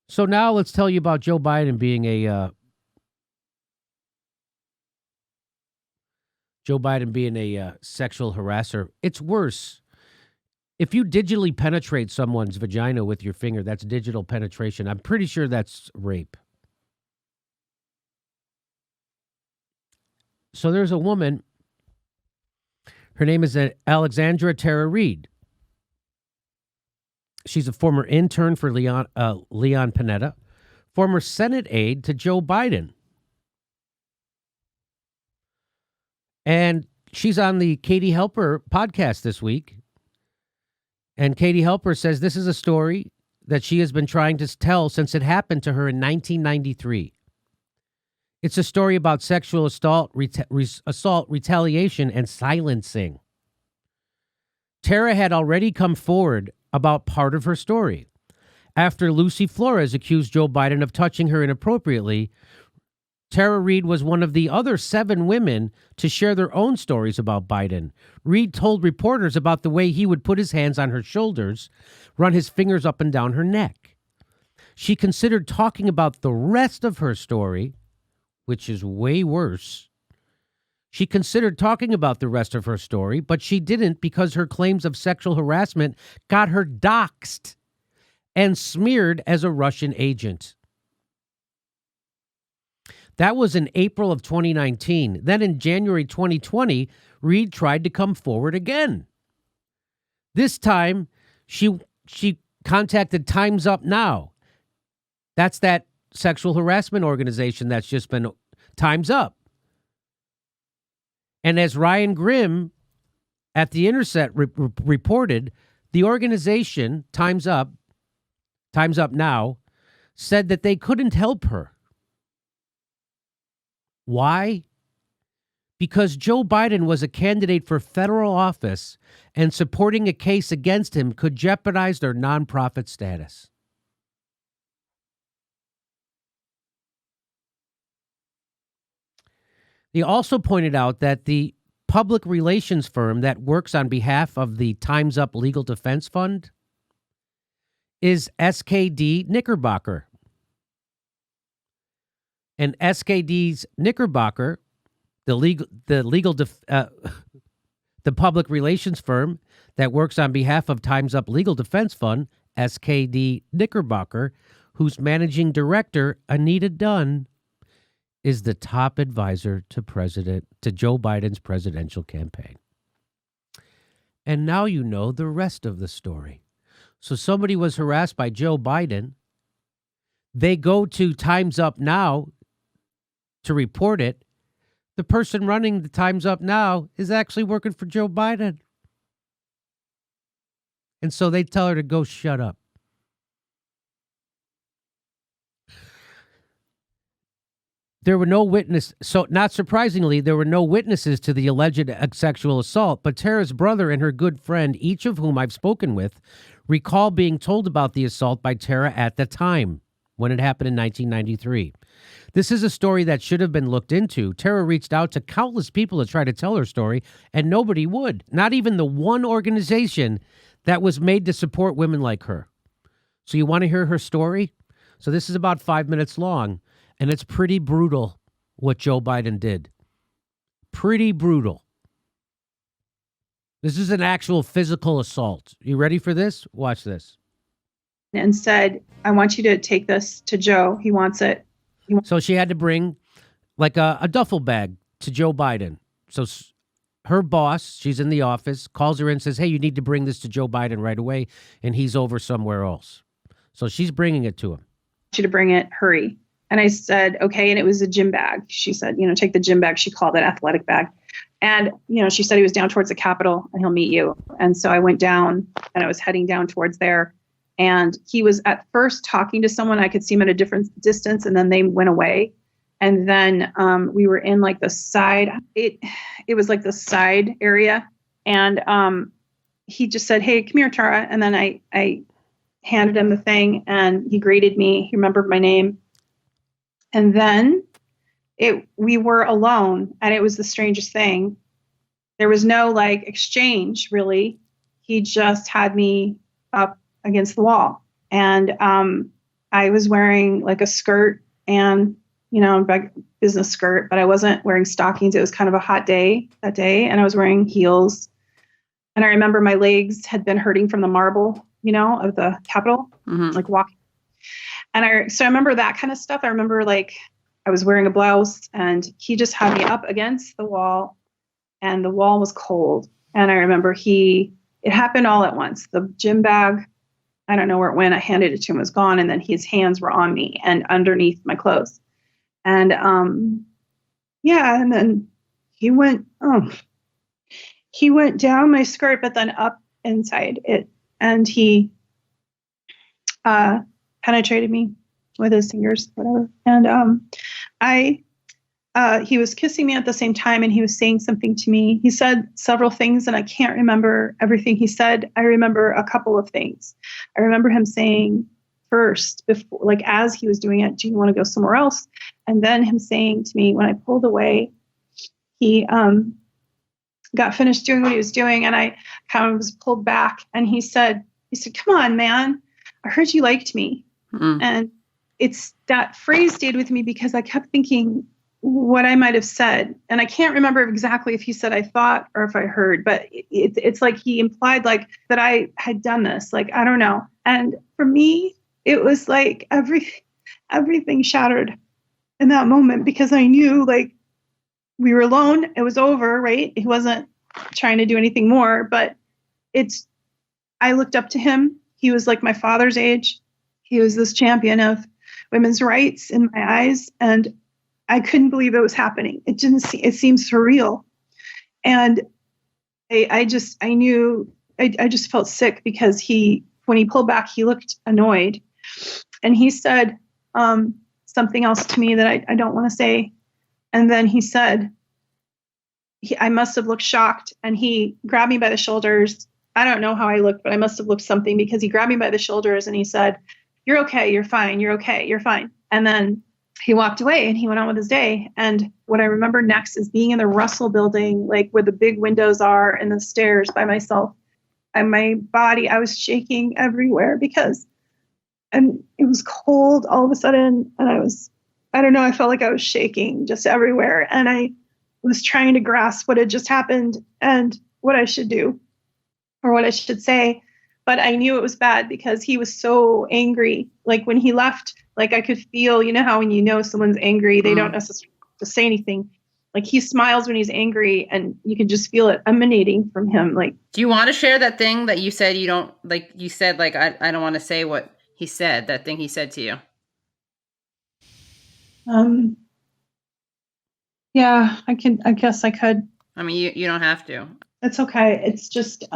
So now let's tell you about Joe Biden being a sexual harasser. It's worse. If you digitally penetrate someone's vagina with your finger, that's digital penetration. I'm pretty sure that's rape. So there's a woman. Her name is Alexandra Tara Reid. She's a former intern for Leon Panetta, former Senate aide to Joe Biden. And she's on the Katie Helper podcast this week. And Katie Helper says this is a story that she has been trying to tell since it happened to her in 1993. It's a story about sexual assault, retaliation, and silencing. Tara had already come forward about part of her story. After Lucy Flores accused Joe Biden of touching her inappropriately, Tara Reid was one of the other 7 women to share their own stories about Biden. Reid told reporters about the way he would put his hands on her shoulders, run his fingers up and down her neck. She considered talking about the rest of her story, which is way worse. She considered talking about the rest of her story, but she didn't because her claims of sexual harassment got her doxxed and smeared as a Russian agent. That was in April of 2019. Then in January 2020, Reid tried to come forward again. This time, she contacted Time's Up Now. That's that sexual harassment organization that's just been Time's Up. And as Ryan Grimm at The Intercept reported, the organization, Time's Up Now, said that they couldn't help her. Why? Because Joe Biden was a candidate for federal office, and supporting a case against him could jeopardize their nonprofit status. He also pointed out that the public relations firm that works on behalf of the Time's Up Legal Defense Fund is SKD Knickerbocker. And SKD's Knickerbocker, the public relations firm that works on behalf of Time's Up Legal Defense Fund, SKD Knickerbocker, whose managing director, Anita Dunn, is the top advisor to Joe Biden's presidential campaign. And now you know the rest of the story. So somebody was harassed by Joe Biden. They go to Time's Up Now to report it. The person running the Time's Up Now is actually working for Joe Biden. And so they tell her to go shut up. There were no witnesses. So not surprisingly, there were no witnesses to the alleged sexual assault, but Tara's brother and her good friend, each of whom I've spoken with, recall being told about the assault by Tara at the time when it happened in 1993. This is a story that should have been looked into. Tara reached out to countless people to try to tell her story, and nobody would. Not even the one organization that was made to support women like her. So you want to hear her story? So this is about 5 minutes long, and it's pretty brutal what Joe Biden did. Pretty brutal. This is an actual physical assault. You ready for this? Watch this. And said, I want you to take this to Joe. He wants it. So she had to bring like a duffel bag to Joe Biden. So her boss, she's in the office, calls her in and says, hey, you need to bring this to Joe Biden right away. And he's over somewhere else. So she's bringing it to him. I want you to bring it. Hurry. And I said, okay. And it was a gym bag. She said, take the gym bag. She called it athletic bag. And, she said he was down towards the Capitol and he'll meet you. And so I went down and I was heading down towards there. And he was at first talking to someone. I could see him at a different distance, and then they went away. And then we were in like the side. It was like the side area, and he just said, "Hey, come here, Tara." And then I handed him the thing, and he greeted me. He remembered my name. And then we were alone, and it was the strangest thing. There was no like exchange really. He just had me up against the wall. And I was wearing like a skirt and, a business skirt, but I wasn't wearing stockings. It was kind of a hot day that day, and I was wearing heels. And I remember my legs had been hurting from the marble, of the Capitol, like walking. And so I remember that kind of stuff. I remember like I was wearing a blouse and he just had me up against the wall and the wall was cold. And I remember it happened all at once. The gym bag, I don't know where it went. I handed it to him, it was gone. And then his hands were on me and underneath my clothes. And and then he went down my skirt, but then up inside it. And he penetrated me with his fingers, whatever. And he was kissing me at the same time, and he was saying something to me. He said several things, and I can't remember everything he said. I remember a couple of things. I remember him saying first, before, like as he was doing it, do you want to go somewhere else? And then him saying to me, when I pulled away, he got finished doing what he was doing, and I kind of was pulled back. And he said, come on, man, I heard you liked me. And it's that phrase stayed with me because I kept thinking what I might have said. And I can't remember exactly if he said I thought or if I heard, but it's like he implied like that I had done this. Like, I don't know. And for me, it was like everything shattered in that moment, because I knew like we were alone. It was over, right? He wasn't trying to do anything more, but I looked up to him. He was like my father's age. He was this champion of women's rights in my eyes. And I couldn't believe it was happening. It seemed surreal. And I just felt sick because when he pulled back, he looked annoyed. And he said something else to me that I don't want to say. And then he said, I must have looked shocked. And he grabbed me by the shoulders. I don't know how I looked, but I must have looked something, because he grabbed me by the shoulders and he said, you're okay. You're fine. You're okay. You're fine. And then he walked away and he went on with his day. And what I remember next is being in the Russell building, like where the big windows are, and the stairs by myself. And my body, I was shaking everywhere and it was cold all of a sudden. And I don't know, I felt like I was shaking just everywhere. And I was trying to grasp what had just happened and what I should do or what I should say. But I knew it was bad because he was so angry. Like when he left, like I could feel, how when someone's angry, they don't necessarily have to say anything. Like he smiles when he's angry, and you can just feel it emanating from him. Like, do you want to share that thing that you said you don't like? You said like I don't want to say what he said. That thing he said to you. Yeah, I can. I guess I could. I mean, you don't have to. It's okay. It's just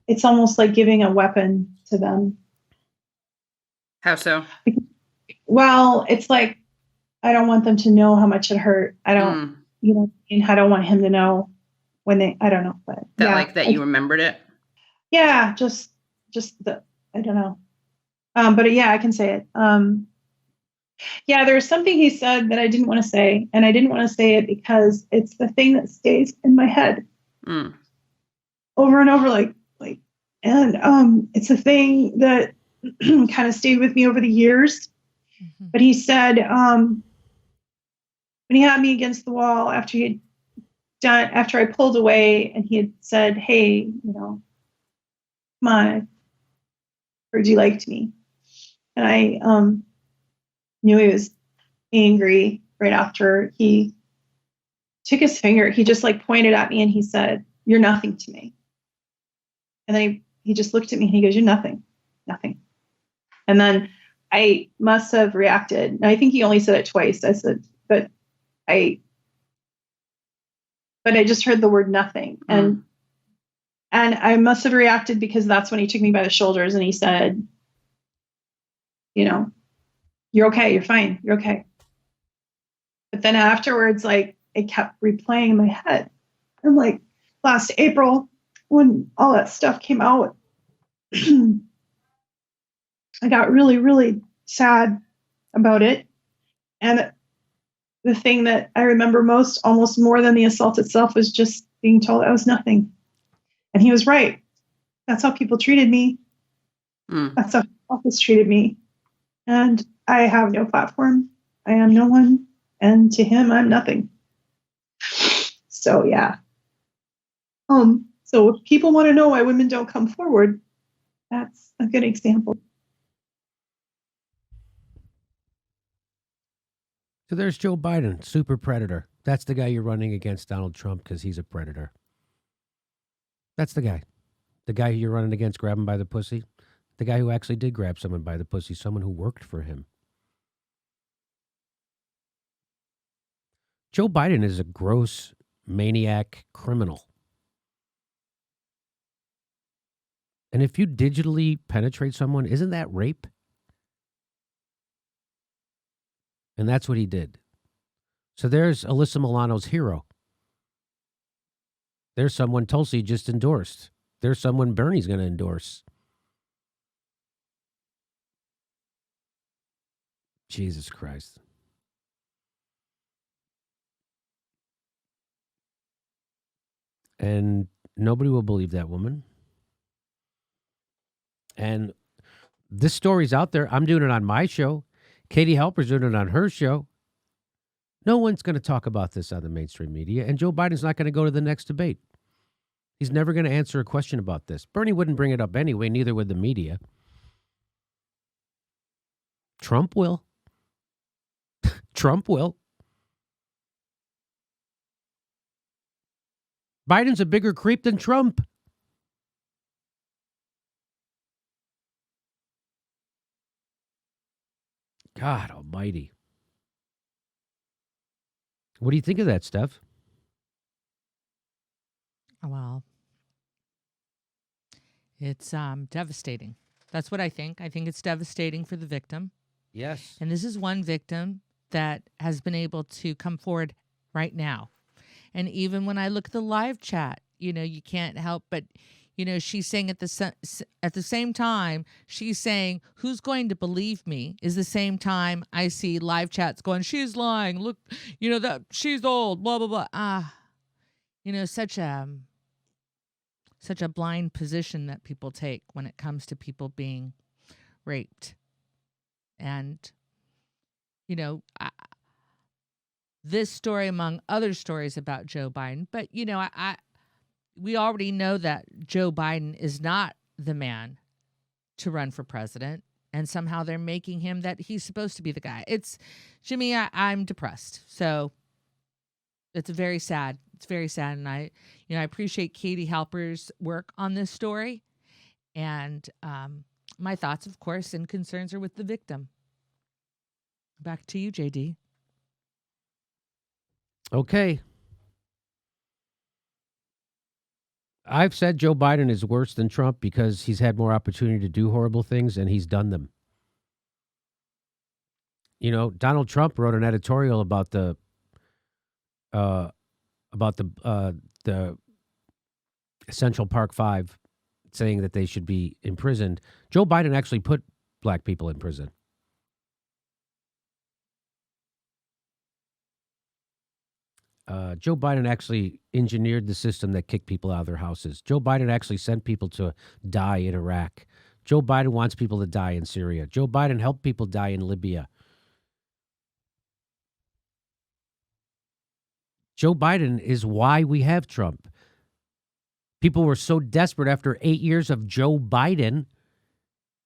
it's almost like giving a weapon to them. How so? Well, it's like, I don't want them to know how much it hurt. I don't, I don't want him to know when I don't know. But that you remembered it? Yeah, just I don't know. But yeah, I can say it. Yeah, there was something he said that I didn't want to say, and I didn't want to say it because it's the thing that stays in my head over and over, and it's a thing that kind of stayed with me over the years. Mm-hmm. But he said, when he had me against the wall after I pulled away, and he had said, hey, come on, I heard you liked me. And I knew he was angry right after he took his finger. He just pointed at me and he said, you're nothing to me. And then he just looked at me and he goes, you're nothing. And then I must have reacted. And I think he only said it twice. I said, but I just heard the word nothing. And I must have reacted because that's when he took me by the shoulders and he said, you're okay. You're fine. You're okay. But then afterwards, it kept replaying in my head. And last April, when all that stuff came out, I got really, really sad about it. And the thing that I remember almost more than the assault itself, was just being told I was nothing. And he was right. That's how people treated me. That's how office treated me. And I have no platform. I am no one. And to him, I'm nothing. So, yeah. So if people want to know why women don't come forward, that's a good example. So there's Joe Biden, super predator. That's the guy you're running against, Donald Trump, because he's a predator. That's the guy. The guy who you're running against, grab him by the pussy. The guy who actually did grab someone by the pussy, someone who worked for him. Joe Biden is a gross maniac criminal. And if you digitally penetrate someone, isn't that rape? And that's what he did. So there's Alyssa Milano's hero. There's someone Tulsi just endorsed. There's someone Bernie's going to endorse. Jesus Christ. And nobody will believe that woman. And this story's out there. I'm doing it on my show. Katie Halper's doing it on her show. No one's going to talk about this on the mainstream media, and Joe Biden's not going to go to the next debate. He's never going to answer a question about this. Bernie wouldn't bring it up anyway, neither would the media. Trump will. Trump will. Biden's a bigger creep than Trump. God almighty. What do you think of that, Steph? Well, it's devastating. That's what I think. I think it's devastating for the victim. Yes. And this is one victim that has been able to come forward right now. And even when I look at the live chat, you can't help but, she's saying at the same time, she's saying, who's going to believe me? Is the same time I see live chats going, she's lying. Look, that she's old, blah, blah, blah. Such a blind position that people take when it comes to people being raped. And, this story among other stories about Joe Biden, but, we already know that Joe Biden is not the man to run for president, and somehow they're making him that he's supposed to be the guy. It's, Jimmy, I'm depressed. So it's very sad. It's very sad. And I appreciate Katie Halper's work on this story. And my thoughts, of course, and concerns are with the victim. Back to you, JD. Okay. I've said Joe Biden is worse than Trump because he's had more opportunity to do horrible things and he's done them. Donald Trump wrote an editorial about the Central Park Five, saying that they should be imprisoned. Joe Biden actually put black people in prison. Joe Biden actually engineered the system that kicked people out of their houses. Joe Biden actually sent people to die in Iraq. Joe Biden wants people to die in Syria. Joe Biden helped people die in Libya. Joe Biden is why we have Trump. People were so desperate after 8 years of Joe Biden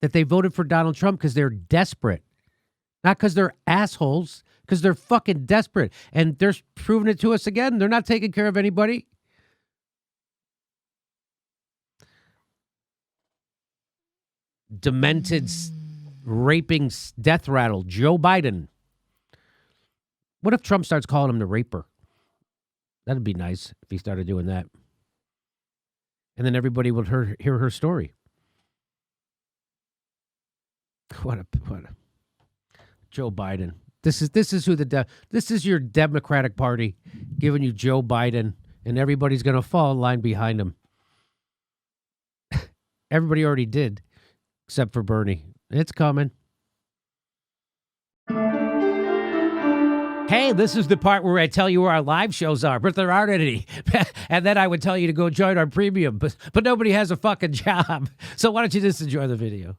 that they voted for Donald Trump because they're desperate. Not because they're assholes, because they're fucking desperate. And they're proving it to us again. They're not taking care of anybody. Demented, raping, death rattle, Joe Biden. What if Trump starts calling him the raper? That'd be nice if he started doing that. And then everybody would hear her story. What a Joe Biden. This is who this is your Democratic Party giving you Joe Biden, and everybody's going to fall in line behind him. Everybody already did, except for Bernie. It's coming. Hey, this is the part where I tell you where our live shows are, but there aren't any. And then I would tell you to go join our premium, but nobody has a fucking job. So why don't you just enjoy the video?